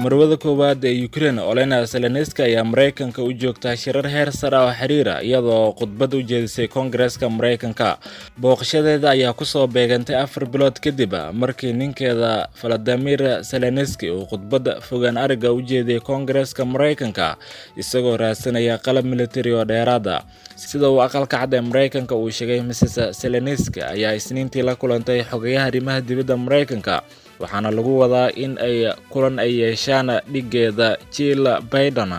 marwada koowaad ee Ukraine Olena Zelenska ayaa Mareykanka u joogta shirar heer sare oo xiriira iyadoo khudbad u jeedisay Koongareeska Mareykanka. Booqashadeeda ayaa ku soo beegantay 4 bilood kadib markii ninkeeda Vladimir Zelensky uu khudbad fogaan ariga u jeediyay Koongareeska Mareykanka isagoo raadsanaya qalab military oo dheeraad ah. Sida uu aqalka cad ee Mareykanka uu sheegay, Mrs. Zelensky ayaa Isniintii la kulantay xogayaha arrimaha dibadda Mareykanka, waxaana lagu wadaa in ay kulan ay yeeshaan dhigeeda Jill Biden.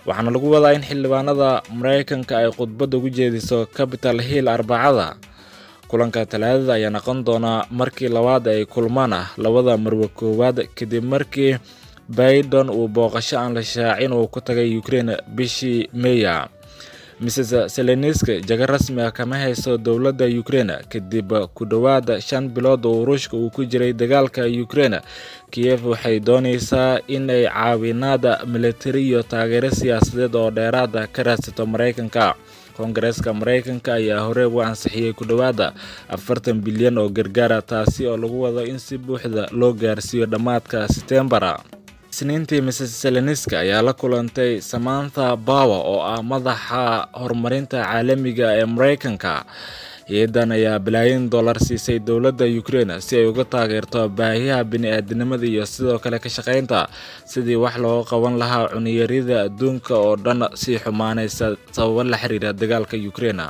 Waxaana lagu wadaa in xildhibaanada Mareykanka ay khudbad ugu jeediso Capitol Hill Arbacada. Kulanka Talaadada ayaa noqon doona markii labaad ay kulmaan labada marwo koowaad kadib markii Biden uu booqasho aan la shaacin uu ku tagay Ukraine bishii May. Mrs. Zelensky jaga rasmi ah kama hayso dowladda Ukraine kadib ku dhawaad 5 bilood oo Ruushka uu ku jiray dagaalka Ukraine. Kiev waxay doonaysaa in ay caawinaad military iyo taageero siyaasadeed oo dheeraad ah ka raadsato Mareykanka. Koongareeska Mareykanka ayaa hore u ansixiyay ku dhawaad 40 bilyan oo gargaar taasi oo lagu wado in si buuxda loo gaarsiiyo dhamaadka September. Isniintii, Mrs. Zelensky ayaa la kulantay Samantha Power oo ah madaxa horumarinta caalamiga ee Mareykanka. Hay'addan ayaa bilaayin dollar siisay dowladda Ukraine si ay uga taageerto baahiyaha bini'aadanimada iyo sidoo kale ka shaqaynta sidii wax looga qaban lahaa cunno yarida adduunka oo dhan sii xumaanaysa sababo la xiriira dagaalka Ukraine.